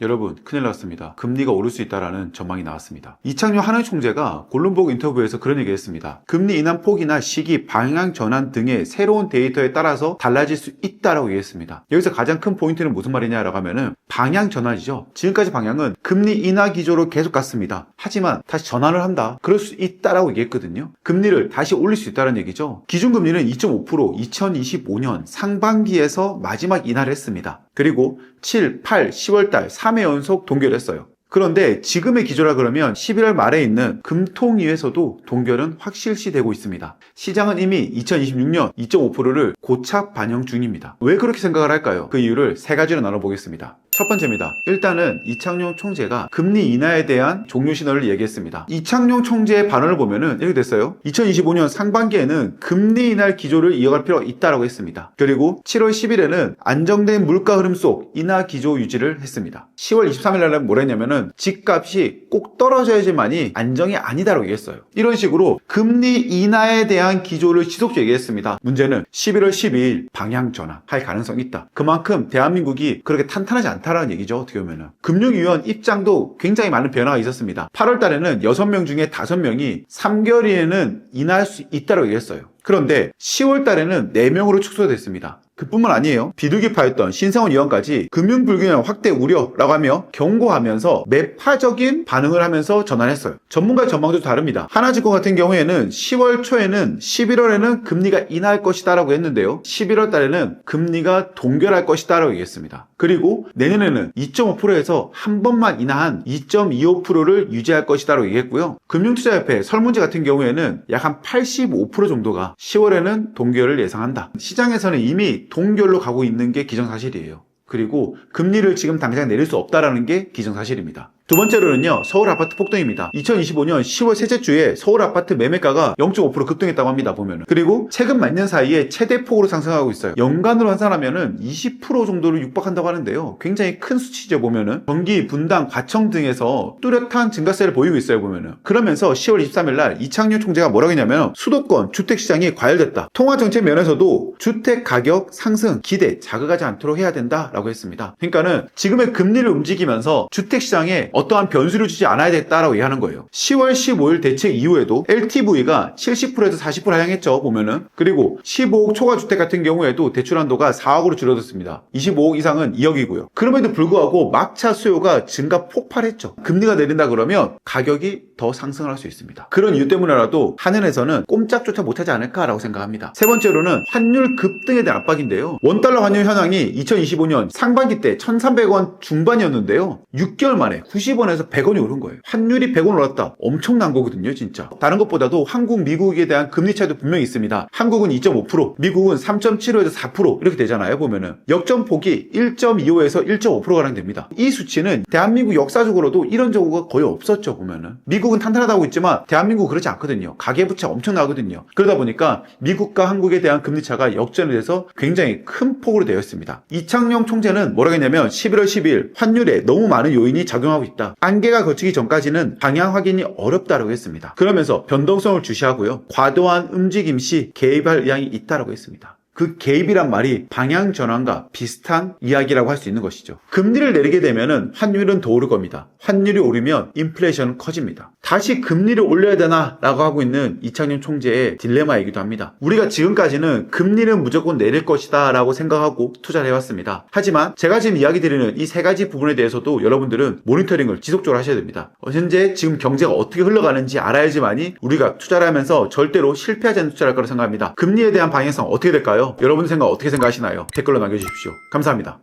여러분 큰일 났습니다. 금리가 오를 수 있다라는 전망이 나왔습니다. 이창용 하는 총재가 골룸버그 인터뷰에서 그런 얘기 했습니다. 금리 인하 폭이나 시기, 방향 전환 등의 새로운 데이터에 따라서 달라질 수 있다라고 얘기했습니다. 여기서 가장 큰 포인트는 무슨 말이냐라고 하면은 방향 전환이죠. 지금까지 방향은 금리 인하 기조로 계속 갔습니다. 하지만 다시 전환을 한다. 그럴 수 있다라고 얘기했거든요. 금리를 다시 올릴 수 있다는 얘기죠. 기준금리는 2.5% 2025년 상반기에서 마지막 인하를 했습니다. 그리고 7, 8, 10월달 3회 연속 동결을 했어요. 그런데 지금의 기조라 그러면 11월 말에 있는 금통위에서도 동결은 확실시되고 있습니다. 시장은 이미 2026년 2.5%를 고착 반영 중입니다. 왜 그렇게 생각을 할까요? 그 이유를 세 가지로 나눠보겠습니다. 첫 번째입니다. 일단은 이창용 총재가 금리 인하에 대한 종료 신호를 얘기했습니다. 이창용 총재의 발언을 보면은 이렇게 됐어요. 2025년 상반기에는 금리 인하 기조를 이어갈 필요가 있다고 했습니다. 그리고 7월 10일에는 안정된 물가 흐름 속 인하 기조 유지를 했습니다. 10월 23일 날은 뭐라 했냐면은 집값이 꼭 떨어져야지만이 안정이 아니다라고 얘기했어요. 이런 식으로 금리 인하에 대한 기조를 지속적으로 얘기했습니다. 문제는 11월 12일 방향 전환할 가능성이 있다. 그만큼 대한민국이 그렇게 탄탄하지 않다라는 얘기죠. 어떻게 보면은 금융위원 입장도 굉장히 많은 변화가 있었습니다. 8월 달에는 6명 중에 5명이 3개월 이내는 인하할 수 있다고 얘기했어요. 그런데 10월 달에는 4명으로 축소됐습니다. 그뿐만 아니에요. 비둘기파였던 신상원 의원까지 금융불균형 확대 우려라고 하며 경고하면서 매파적인 반응을 하면서 전환했어요. 전문가의 전망도 다릅니다. 하나증권 같은 경우에는 10월 초에는 11월에는 금리가 인하할 것이다 라고 했는데요. 11월 달에는 금리가 동결할 것이다 라고 얘기했습니다. 그리고 내년에는 2.5%에서 한 번만 인하한 2.25%를 유지할 것이다 라고 얘기했고요. 금융투자협회 설문지 같은 경우에는 약 한 85% 정도가 10월에는 동결을 예상한다. 시장에서는 이미 동결로 가고 있는 게 기정사실이에요. 그리고 금리를 지금 당장 내릴 수 없다라는 게 기정사실입니다. 두 번째로는요, 서울 아파트 폭등입니다. 2025년 10월 셋째 주에 서울 아파트 매매가가 0.5% 급등했다고 합니다, 보면은. 그리고 최근 몇 년 사이에 최대폭으로 상승하고 있어요. 연간으로 환산하면은 20% 정도를 육박한다고 하는데요. 굉장히 큰 수치죠, 보면은. 경기, 분당, 과청 등에서 뚜렷한 증가세를 보이고 있어요, 보면은. 그러면서 10월 23일 날 이창용 총재가 뭐라고 했냐면 수도권 주택시장이 과열됐다. 통화정책 면에서도 주택 가격 상승 기대 자극하지 않도록 해야 된다라고 했습니다. 그러니까는 지금의 금리를 움직이면서 주택시장에 어떠한 변수를 주지 않아야 됐다라고 얘기하는 거예요. 10월 15일 대책 이후에도 LTV가 70%에서 40% 하향했죠, 보면은. 그리고 15억 초과 주택 같은 경우에도 대출 한도가 4억으로 줄어들었습니다. 25억 이상은 2억이고요. 그럼에도 불구하고 막차 수요가 증가 폭발했죠. 금리가 내린다 그러면 가격이 더 상승을 할 수 있습니다. 그런 이유 때문에라도 한은에서는 꼼짝조차 못하지 않을까라고 생각합니다. 세 번째로는 환율 급등에 대한 압박인데요. 원달러 환율 현황이 2025년 상반기 때 1,300원 중반이었는데요. 6개월 만에 90원에서 100원이 오른 거예요. 환율이 100원 올랐다. 엄청난 거거든요, 진짜. 다른 것보다도 한국, 미국에 대한 금리 차이도 분명히 있습니다. 한국은 2.5%, 미국은 3.75에서 4% 이렇게 되잖아요, 보면은. 역전폭이 1.25에서 1.5%가 됩니다. 이 수치는 대한민국 역사적으로도 이런 경우가 거의 없었죠, 보면은. 미국은 탄탄하다고 있지만 대한민국은 그렇지 않거든요. 가계부채 엄청나거든요. 그러다 보니까 미국과 한국에 대한 금리 차가 역전이 돼서 굉장히 큰 폭으로 되어 있습니다. 이창용 총재는 뭐라고 했냐면 11월 10일 환율에 너무 많은 요인이 작용하고 있다. 안개가 걷히기 전까지는 방향 확인이 어렵다고 했습니다. 그러면서 변동성을 주시하고요. 과도한 움직임 시 개입할 의향이 있다고 했습니다. 그 개입이란 말이 방향 전환과 비슷한 이야기라고 할 수 있는 것이죠. 금리를 내리게 되면은 환율은 더 오를 겁니다. 환율이 오르면 인플레이션은 커집니다. 다시 금리를 올려야 되나? 라고 하고 있는 이창용 총재의 딜레마이기도 합니다. 우리가 지금까지는 금리는 무조건 내릴 것이다 라고 생각하고 투자를 해왔습니다. 하지만 제가 지금 이야기 드리는 이 세 가지 부분에 대해서도 여러분들은 모니터링을 지속적으로 하셔야 됩니다. 현재 지금 경제가 어떻게 흘러가는지 알아야지만이 우리가 투자를 하면서 절대로 실패하지 않는 투자를 할 거라고 생각합니다. 금리에 대한 방향성 어떻게 될까요? 여러분 생각 어떻게 생각하시나요? 댓글로 남겨주십시오. 감사합니다.